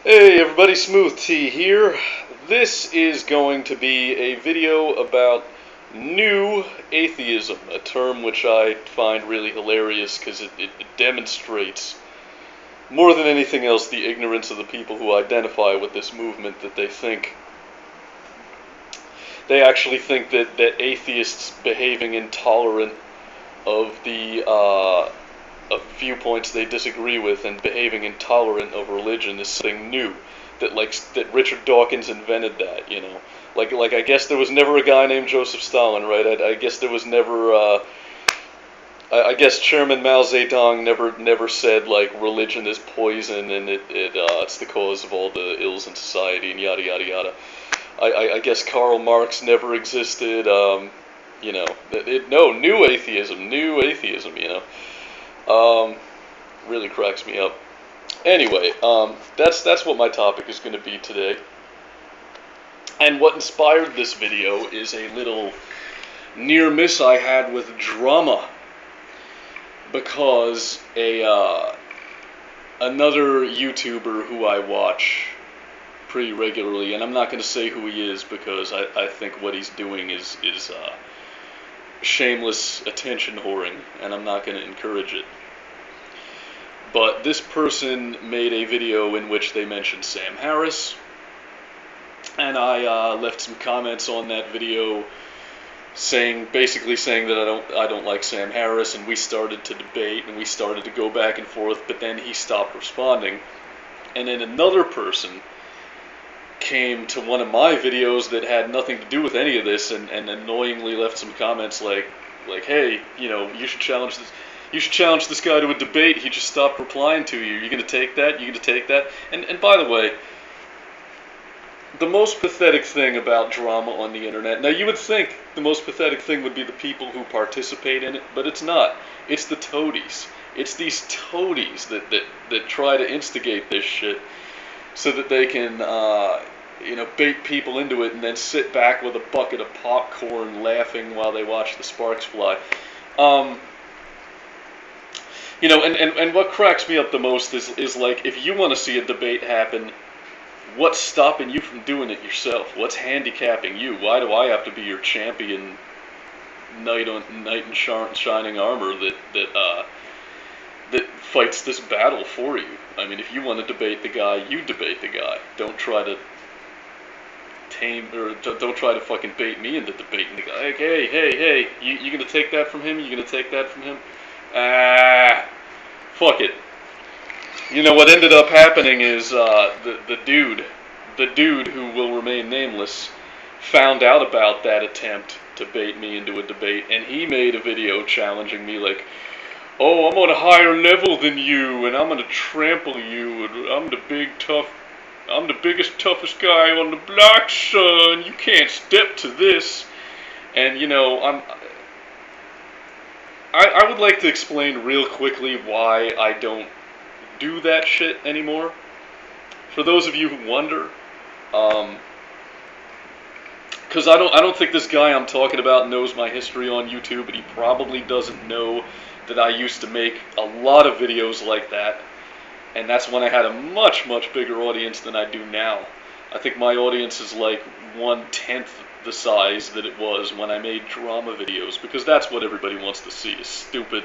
Hey everybody, Smooth T here. This is going to be a video about new atheism, a term which I find really hilarious because it demonstrates, more than anything else, the ignorance of the people who identify with this movement, that they actually think that atheists behaving intolerant of the of viewpoints they disagree with and behaving intolerant of religion is something new. That Richard Dawkins invented that, you know. Like I guess there was never a guy named Joseph Stalin, right? I guess there was never I guess Chairman Mao Zedong never said like religion is poison and it's the cause of all the ills in society and yada yada yada. I guess Karl Marx never existed. You know, no, new atheism, you know. Really cracks me up. Anyway, that's what my topic is going to be today. And what inspired this video is a little near miss I had with drama, because another YouTuber who I watch pretty regularly, and I'm not going to say who he is because I think what he's doing is shameless attention whoring, and I'm not going to encourage it. But this person made a video in which they mentioned Sam Harris, and I left some comments on that video basically saying that I don't like Sam Harris, and we started to debate and we started to go back and forth, but then he stopped responding. And then another person came to one of my videos that had nothing to do with any of this, and annoyingly left some comments like, hey, you know, you should challenge this guy to a debate. He just stopped replying to you. You're going to take that? You're going to take that? And by the way, the most pathetic thing about drama on the internet, now you would think the most pathetic thing would be the people who participate in it, but it's not. It's the toadies. It's these toadies that try to instigate this shit so that they can, you know, bait people into it and then sit back with a bucket of popcorn laughing while they watch the sparks fly. You know, and what cracks me up the most is like, if you want to see a debate happen, what's stopping you from doing it yourself? What's handicapping you? Why do I have to be your champion, knight in shining armor that fights this battle for you? I mean, if you want to debate the guy, you debate the guy. Don't try to don't try to fucking bait me into debating the guy. Like, hey, you gonna take that from him? You gonna take that from him? Fuck it. You know, what ended up happening is the dude who will remain nameless found out about that attempt to bait me into a debate, and he made a video challenging me like, oh, I'm on a higher level than you, and I'm gonna trample you, and I'm the biggest, toughest guy on the block, son. You can't step to this. And you know, I would like to explain real quickly why I don't do that shit anymore. For those of you who wonder, because I don't think this guy I'm talking about knows my history on YouTube, but he probably doesn't know that I used to make a lot of videos like that, and that's when I had a much bigger audience than I do now. I think my audience is like 1/10 the size that it was when I made drama videos, because that's what everybody wants to see, is stupid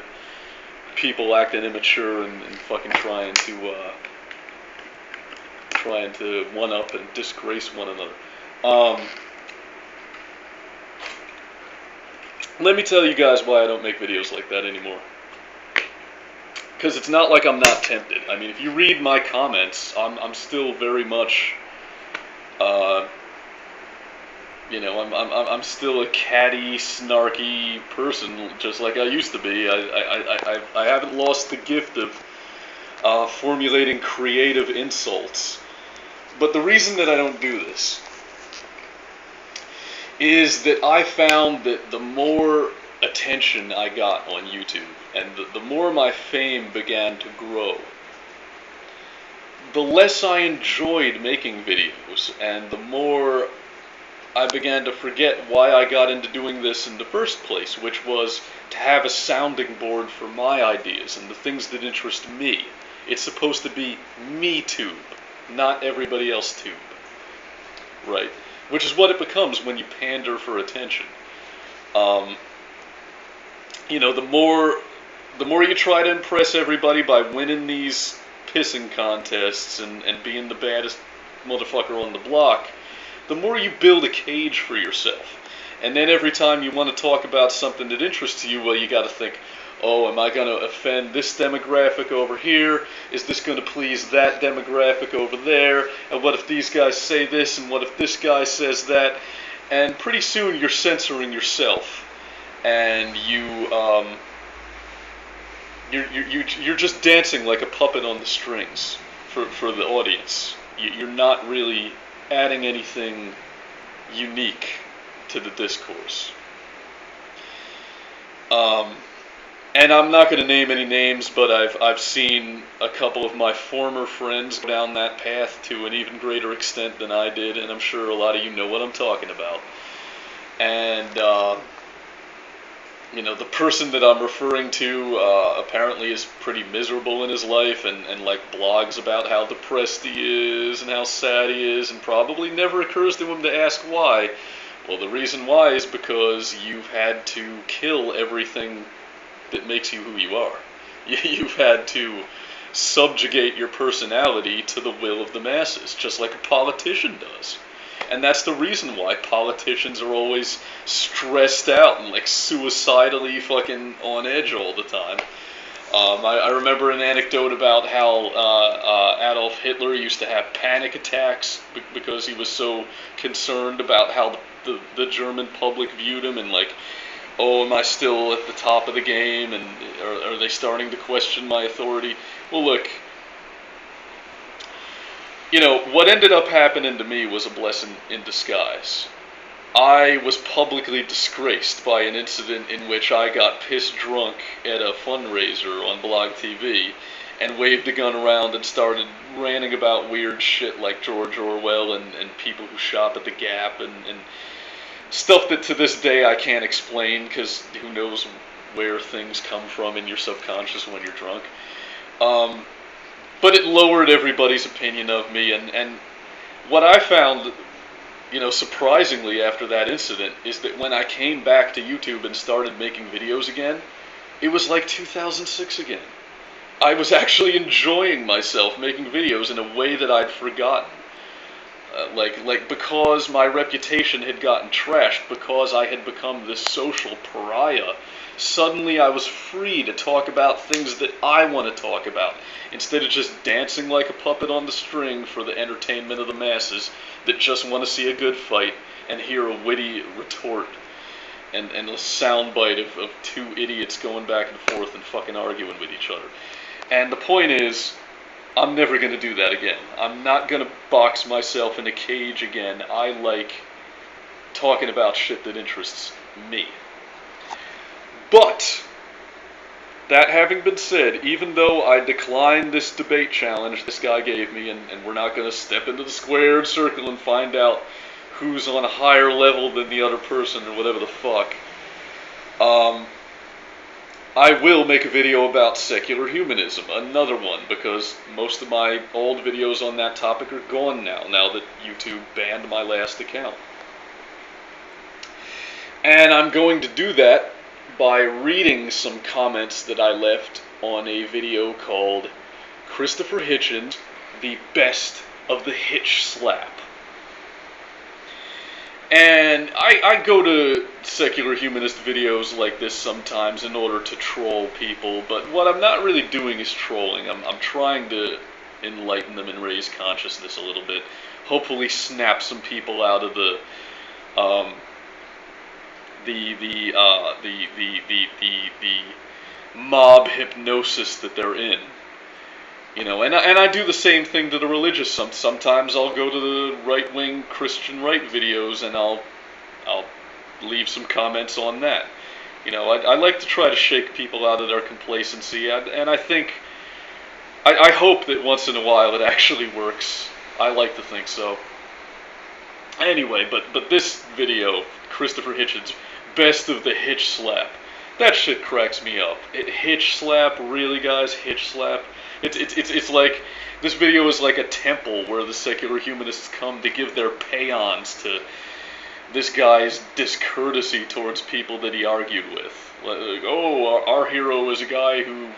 people acting immature and fucking trying to one up and disgrace one another. Let me tell you guys why I don't make videos like that anymore. Because it's not like I'm not tempted. I mean, if you read my comments, I'm still very much, you know, I'm still a catty, snarky person, just like I used to be. I haven't lost the gift of formulating creative insults. But the reason that I don't do this is that I found that the more attention I got on YouTube, and the more my fame began to grow, the less I enjoyed making videos, and the more I began to forget why I got into doing this in the first place, which was to have a sounding board for my ideas and the things that interest me. It's supposed to be me-tube. not everybody else tube. Right? Which is what it becomes when you pander for attention. You know, the more you try to impress everybody by winning these pissing contests and being the baddest motherfucker on the block, the more you build a cage for yourself. And then every time you want to talk about something that interests you, well, you got to think, oh, am I going to offend this demographic over here? Is this going to please that demographic over there? And what if these guys say this, and what if this guy says that? And pretty soon you're censoring yourself, and you're just dancing like a puppet on the strings for the audience. You're not really adding anything unique to the discourse. And I'm not going to name any names, but I've seen a couple of my former friends go down that path to an even greater extent than I did, and I'm sure a lot of you know what I'm talking about. And you know, the person that I'm referring to apparently is pretty miserable in his life, and like blogs about how depressed he is and how sad he is, and probably never occurs to him to ask why. Well, the reason why is because you've had to kill everything that makes you who you are. You've had to subjugate your personality to the will of the masses, just like a politician does. And that's the reason why politicians are always stressed out and like suicidally fucking on edge all the time. I remember an anecdote about how Adolf Hitler used to have panic attacks because he was so concerned about how the German public viewed him, and like, oh, am I still at the top of the game, and are they starting to question my authority? Well, look, you know, what ended up happening to me was a blessing in disguise. I was publicly disgraced by an incident in which I got pissed drunk at a fundraiser on Blog TV and waved a gun around and started ranting about weird shit like George Orwell and people who shop at the Gap and stuff that to this day I can't explain, because who knows where things come from in your subconscious when you're drunk. But it lowered everybody's opinion of me, and what I found, you know, surprisingly after that incident, is that when I came back to YouTube and started making videos again, it was like 2006 again. I was actually enjoying myself making videos in a way that I'd forgotten. Like because my reputation had gotten trashed, because I had become this social pariah, suddenly I was free to talk about things that I want to talk about, instead of just dancing like a puppet on the string for the entertainment of the masses that just want to see a good fight and hear a witty retort and a soundbite of two idiots going back and forth and fucking arguing with each other. And the point is, I'm never going to do that again. I'm not going to box myself in a cage again. I like talking about shit that interests me. But, that having been said, even though I declined this debate challenge this guy gave me, and we're not going to step into the squared circle and find out who's on a higher level than the other person or whatever the fuck, I will make a video about secular humanism, another one, because most of my old videos on that topic are gone now that YouTube banned my last account. And I'm going to do that by reading some comments that I left on a video called Christopher Hitchens, the Best of the Hitch Slap. And I go to secular humanist videos like this sometimes in order to troll people, but what I'm not really doing is trolling. I'm trying to enlighten them and raise consciousness a little bit. Hopefully snap some people out of the mob hypnosis that they're in. You know, and I do the same thing to the religious. Sometimes I'll go to the right-wing Christian right videos and I'll leave some comments on that. You know, I like to try to shake people out of their complacency, and I think, I hope that once in a while it actually works. I like to think so. Anyway, but this video, Christopher Hitchens, Best of the Hitch Slap, that shit cracks me up. Hitch slap, really guys, hitch slap? It's like, this video is like a temple where the secular humanists come to give their paeans to this guy's discourtesy towards people that he argued with. Like, oh, our hero is a guy who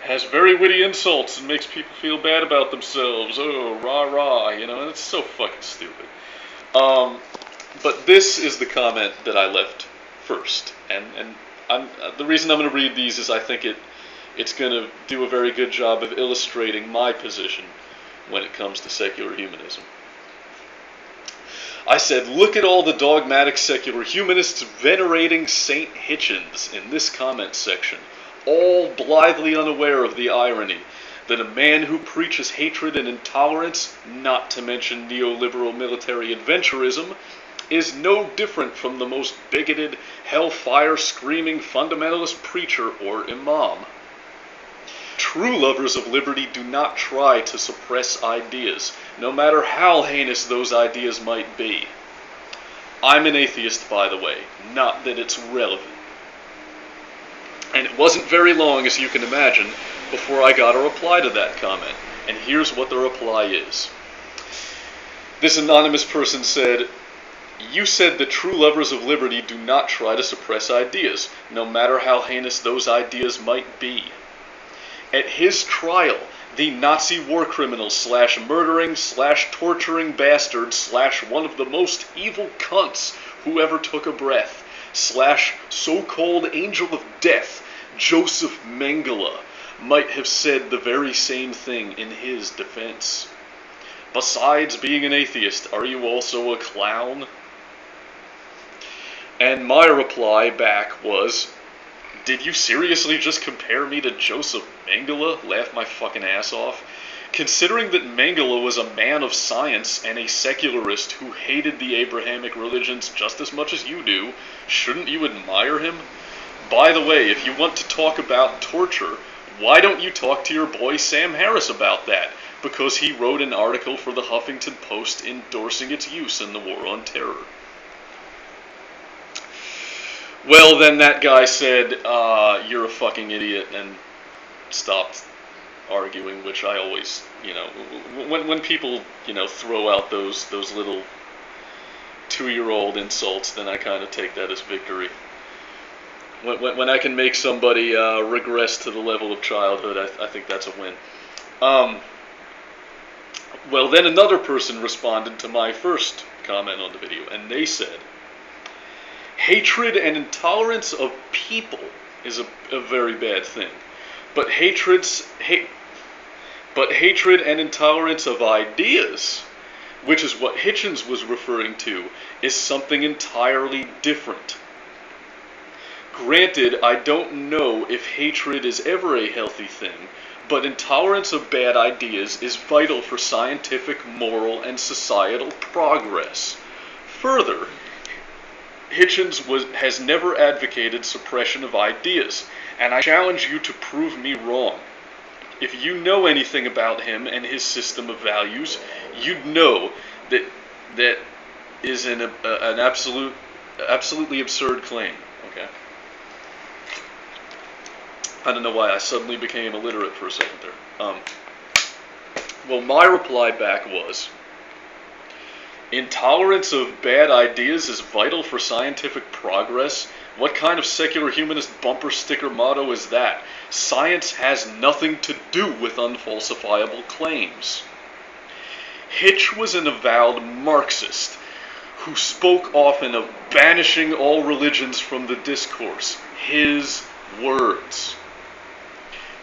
has very witty insults and makes people feel bad about themselves. Oh, rah rah, you know, and it's so fucking stupid. But this is the comment that I left first, and the reason I'm going to read these is I think it's going to do a very good job of illustrating my position when it comes to secular humanism. I said, look at all the dogmatic secular humanists venerating St. Hitchens in this comment section, all blithely unaware of the irony that a man who preaches hatred and intolerance, not to mention neoliberal military adventurism, is no different from the most bigoted, hellfire-screaming fundamentalist preacher or imam. True lovers of liberty do not try to suppress ideas, no matter how heinous those ideas might be. I'm an atheist, by the way, not that it's relevant. And it wasn't very long, as you can imagine, before I got a reply to that comment. And here's what the reply is. This anonymous person said, "You said that true lovers of liberty do not try to suppress ideas, no matter how heinous those ideas might be. At his trial, the Nazi war criminal / murdering / torturing bastard / one of the most evil cunts who ever took a breath / so-called angel of death, Joseph Mengele, might have said the very same thing in his defense. Besides being an atheist, are you also a clown?" And my reply back was, "Did you seriously just compare me to Joseph Mengele? Laugh my fucking ass off. Considering that Mengele was a man of science and a secularist who hated the Abrahamic religions just as much as you do, shouldn't you admire him? By the way, if you want to talk about torture, why don't you talk to your boy Sam Harris about that? Because he wrote an article for the Huffington Post endorsing its use in the war on terror." Well, then that guy said, "You're a fucking idiot," and stopped arguing, which I always, you know, when people, you know, throw out those little 2-year-old insults, then I kind of take that as victory. When I can make somebody regress to the level of childhood, I think that's a win. Well, then another person responded to my first comment on the video, and they said, "Hatred and intolerance of people is a very bad thing, but hatred and intolerance of ideas, which is what Hitchens was referring to, is something entirely different. Granted, I don't know if hatred is ever a healthy thing, but intolerance of bad ideas is vital for scientific, moral, and societal progress. Further, Hitchens has never advocated suppression of ideas, and I challenge you to prove me wrong. If you know anything about him and his system of values, you'd know that is an absolutely absurd claim." Okay. I don't know why I suddenly became illiterate for a second there. Well, my reply back was, "Intolerance of bad ideas is vital for scientific progress? What kind of secular humanist bumper sticker motto is that? Science has nothing to do with unfalsifiable claims." Hitch was an avowed Marxist who spoke often of banishing all religions from the discourse. His words.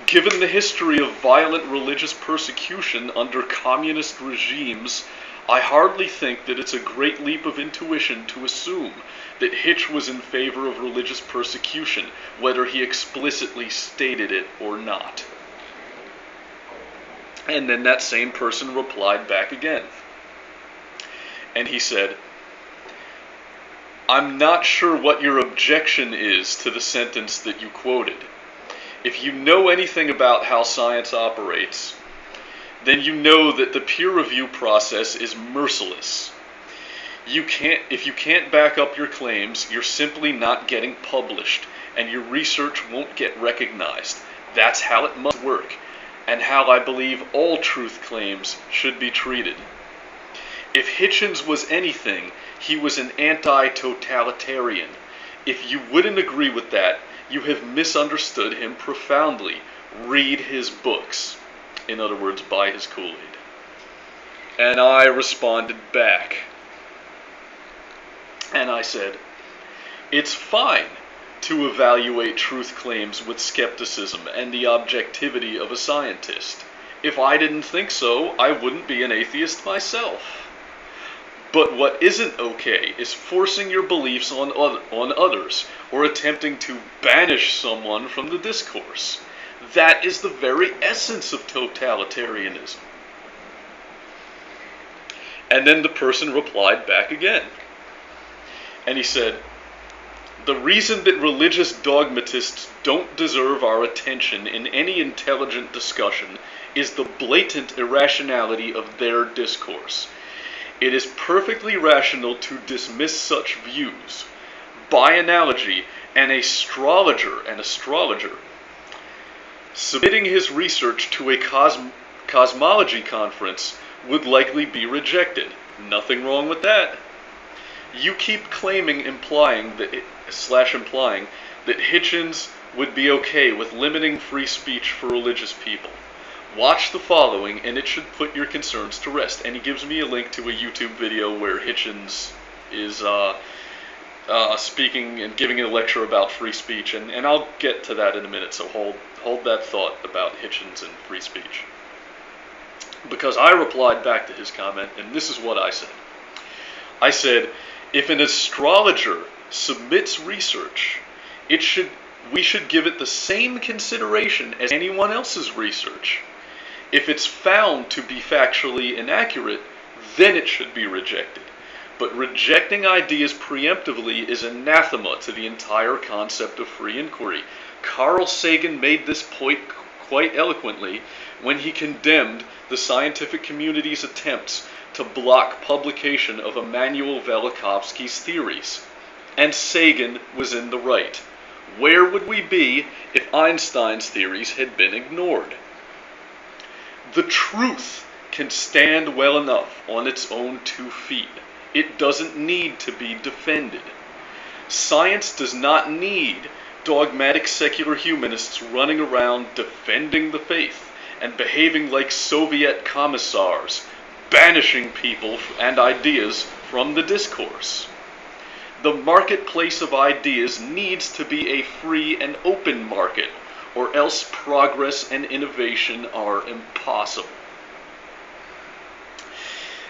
Given the history of violent religious persecution under communist regimes, I hardly think that it's a great leap of intuition to assume that Hitch was in favor of religious persecution, whether he explicitly stated it or not. And then that same person replied back again. And he said, "I'm not sure what your objection is to the sentence that you quoted. If you know anything about how science operates, then you know that the peer review process is merciless. If you can't back up your claims, you're simply not getting published, and your research won't get recognized. That's how it must work. and how I believe all truth claims should be treated. If Hitchens was anything, he was an anti-totalitarian. If you wouldn't agree with that, you have misunderstood him profoundly. Read his books. In other words, buy his Kool-Aid. And I responded back. And I said, it's fine to evaluate truth claims with skepticism and the objectivity of a scientist. If I didn't think so, I wouldn't be an atheist myself. But what isn't okay is forcing your beliefs on others, or attempting to banish someone from the discourse. That is the very essence of totalitarianism. And then the person replied back again. And he said, the reason that religious dogmatists don't deserve our attention in any intelligent discussion is the blatant irrationality of their discourse. It is perfectly rational to dismiss such views. By analogy, an astrologer submitting his research to a cosmology conference would likely be rejected. Nothing wrong with that. You keep claiming, implying that Hitchens would be okay with limiting free speech for religious people. Watch the following, and it should put your concerns to rest. And he gives me a link to a YouTube video where Hitchens is speaking and giving a lecture about free speech, and I'll get to that in a minute. So hold that thought about Hitchens and free speech, because I replied back to his comment, and this is what I said. I said, if an astrologer submits research, we should give it the same consideration as anyone else's research. If it's found to be factually inaccurate, then it should be rejected. But rejecting ideas preemptively is anathema to the entire concept of free inquiry. Carl Sagan made this point quite eloquently when he condemned the scientific community's attempts to block publication of Immanuel Velikovsky's theories. And Sagan was in the right. Where would we be if Einstein's theories had been ignored? The truth can stand well enough on its own 2 feet. It doesn't need to be defended. Science does not need dogmatic secular humanists running around defending the faith and behaving like Soviet commissars, banishing people and ideas from the discourse. The marketplace of ideas needs to be a free and open market, or else progress and innovation are impossible.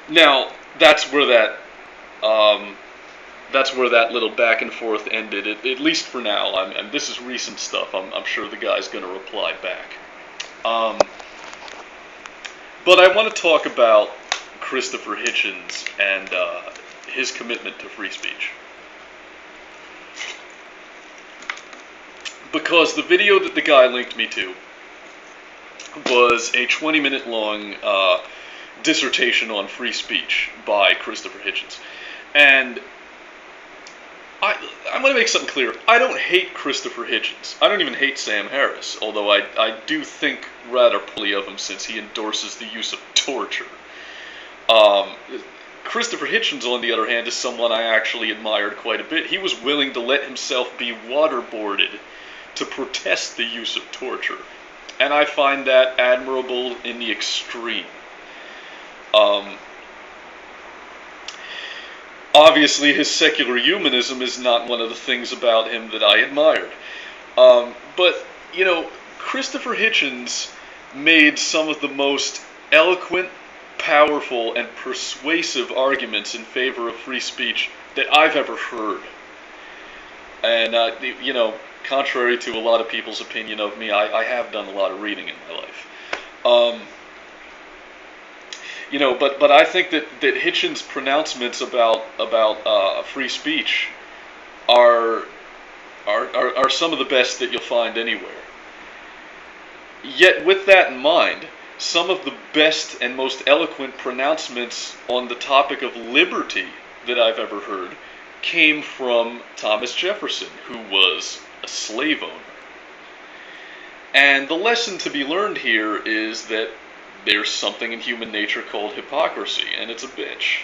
Now, that's where that little back and forth ended, at least for now. And this is recent stuff. I'm sure the guy's going to reply back. But I want to talk about Christopher Hitchens and his commitment to free speech. Because the video that the guy linked me to was a 20-minute long dissertation on free speech by Christopher Hitchens. And I'm going to make something clear. I don't hate Christopher Hitchens. I don't even hate Sam Harris, although I do think rather poorly of him since he endorses the use of torture. Christopher Hitchens, on the other hand, is someone I actually admired quite a bit. He was willing to let himself be waterboarded to protest the use of torture. And I find that admirable in the extreme. Obviously, his secular humanism is not one of the things about him that I admired. But, Christopher Hitchens made some of the most eloquent, powerful, and persuasive arguments in favor of free speech that I've ever heard. And, contrary to a lot of people's opinion of me, I have done a lot of reading in my life. But I think that Hitchens' pronouncements about free speech are some of the best that you'll find anywhere. Yet with that in mind, some of the best and most eloquent pronouncements on the topic of liberty that I've ever heard came from Thomas Jefferson, who was a slave owner. And the lesson to be learned here is that there's something in human nature called hypocrisy, and it's a bitch.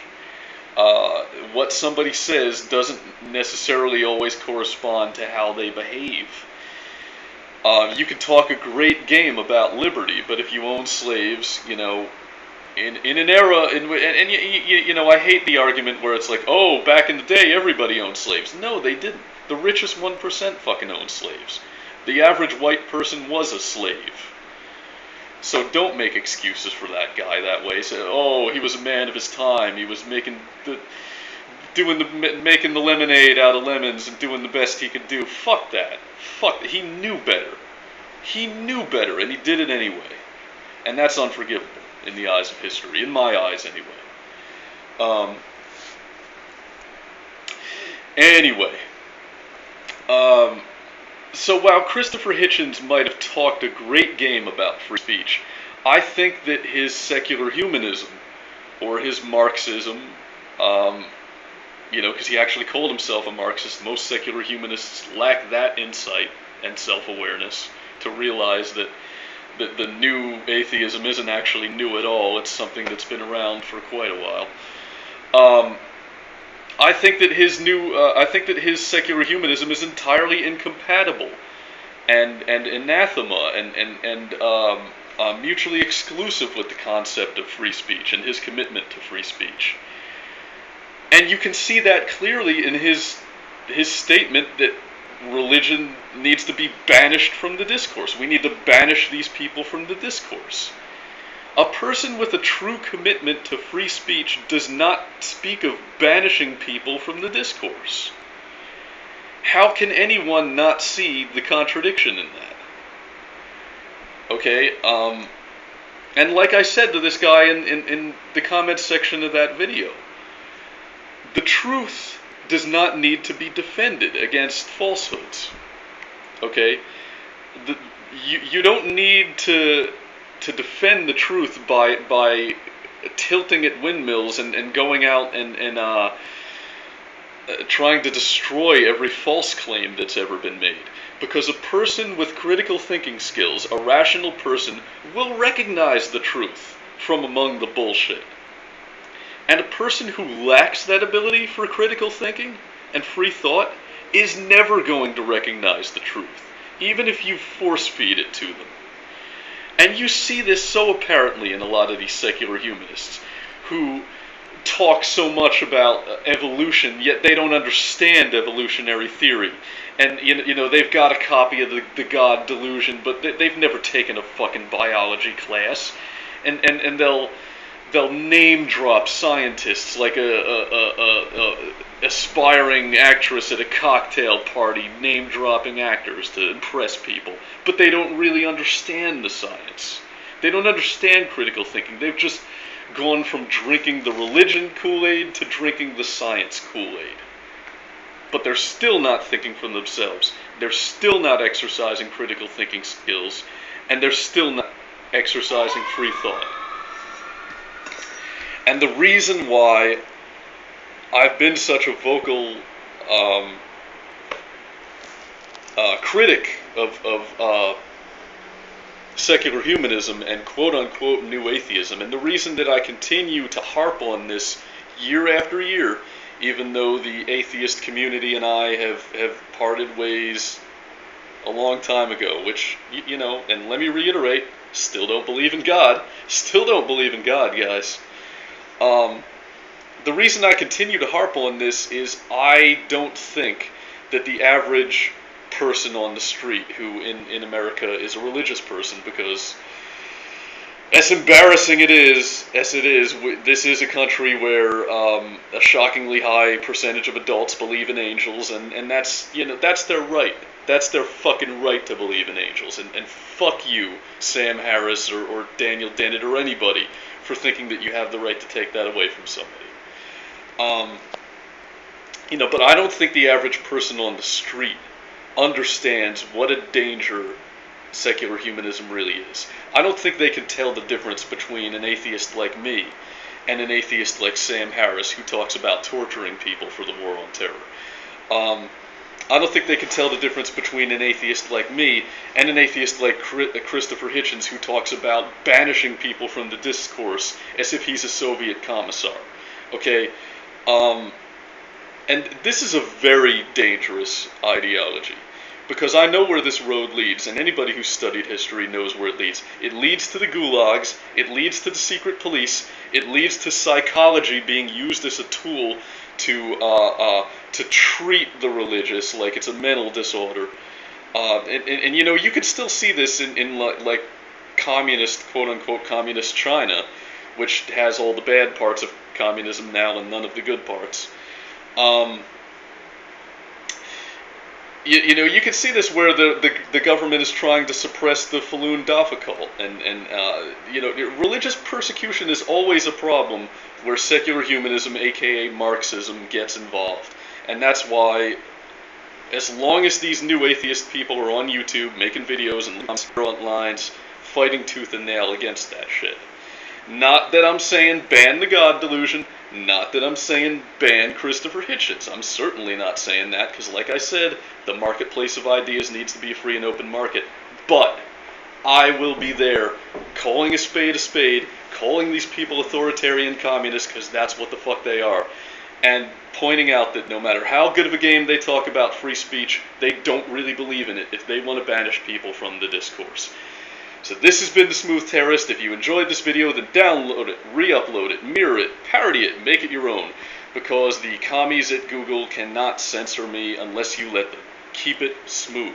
What somebody says doesn't necessarily always correspond to how they behave. You can talk a great game about liberty, but if you own slaves, in an era I hate the argument where it's like, oh, back in the day everybody owned slaves. No, they didn't. The richest 1% fucking owned slaves. The average white person was a slave. So don't make excuses for that guy that way. Say, oh, he was a man of his time. He was making the lemonade out of lemons and doing the best he could do. Fuck that. He knew better. He knew better, and he did it anyway. And that's unforgivable in the eyes of history, in my eyes anyway. So while Christopher Hitchens might have talked a great game about free speech, I think that his secular humanism, or his Marxism, because he actually called himself a Marxist, most secular humanists lack that insight and self-awareness to realize that the new atheism isn't actually new at all. It's something that's been around for quite a while. I think that his secular humanism is entirely incompatible and anathema and mutually exclusive with the concept of free speech and his commitment to free speech. And you can see that clearly in his statement that religion needs to be banished from the discourse. We need to banish these people from the discourse. A person with a true commitment to free speech does not speak of banishing people from the discourse. How can anyone not see the contradiction in that? Okay, and like I said to this guy in the comments section of that video, the truth does not need to be defended against falsehoods. Okay? You don't need to defend the truth by tilting at windmills and going out and trying to destroy every false claim that's ever been made. Because a person with critical thinking skills, a rational person, will recognize the truth from among the bullshit. And a person who lacks that ability for critical thinking and free thought is never going to recognize the truth, even if you force feed it to them. And you see this so apparently in a lot of these secular humanists who talk so much about evolution, yet they don't understand evolutionary theory. And they've got a copy of the God delusion, but they've never taken a fucking biology class. And they'll name drop scientists like a aspiring actress at a cocktail party, name dropping actors to impress people, but they don't really understand the science. They don't understand critical thinking. They've just gone from drinking the religion Kool-Aid to drinking the science Kool-Aid. But they're still not thinking for themselves. They're still not exercising critical thinking skills, and they're still not exercising free thought. And the reason why I've been such a vocal critic of secular humanism and quote-unquote new atheism, and the reason that I continue to harp on this year after year, even though the atheist community and I have parted ways a long time ago, which, and let me reiterate, still don't believe in God. Still don't believe in God, guys. The reason I continue to harp on this is I don't think that the average person on the street who in America is a religious person, because as embarrassing as it is, this is a country where a shockingly high percentage of adults believe in angels, and that's their right. That's their fucking right to believe in angels, and fuck you, Sam Harris or Daniel Dennett or anybody, for thinking that you have the right to take that away from somebody. But I don't think the average person on the street understands what a danger secular humanism really is. I don't think they can tell the difference between an atheist like me and an atheist like Sam Harris, who talks about torturing people for the war on terror. I don't think they can tell the difference between an atheist like me and an atheist like Christopher Hitchens, who talks about banishing people from the discourse as if he's a Soviet commissar. Okay? And this is a very dangerous ideology, because I know where this road leads, and anybody who's studied history knows where it leads. It leads to the gulags, it leads to the secret police, it leads to psychology being used as a tool to treat the religious like it's a mental disorder. And you know, you could still see this in like communist, quote-unquote, communist China, which has all the bad parts of communism now and none of the good parts. You know, you can see this where the government is trying to suppress the Falun Dafa cult, and you know, religious persecution is always a problem where secular humanism, aka Marxism, gets involved, and that's why, as long as these new atheist people are on YouTube making videos and on front lines, fighting tooth and nail against that shit. Not that I'm saying ban the God delusion. Not that I'm saying ban Christopher Hitchens. I'm certainly not saying that, because like I said, the marketplace of ideas needs to be a free and open market. But I will be there calling a spade, calling these people authoritarian communists, because that's what the fuck they are, and pointing out that no matter how good of a game they talk about free speech, they don't really believe in it if they want to banish people from the discourse. So this has been The Smooth Terrorist. If you enjoyed this video, then download it, re-upload it, mirror it, parody it, make it your own. Because the commies at Google cannot censor me unless you let them. Keep it smooth.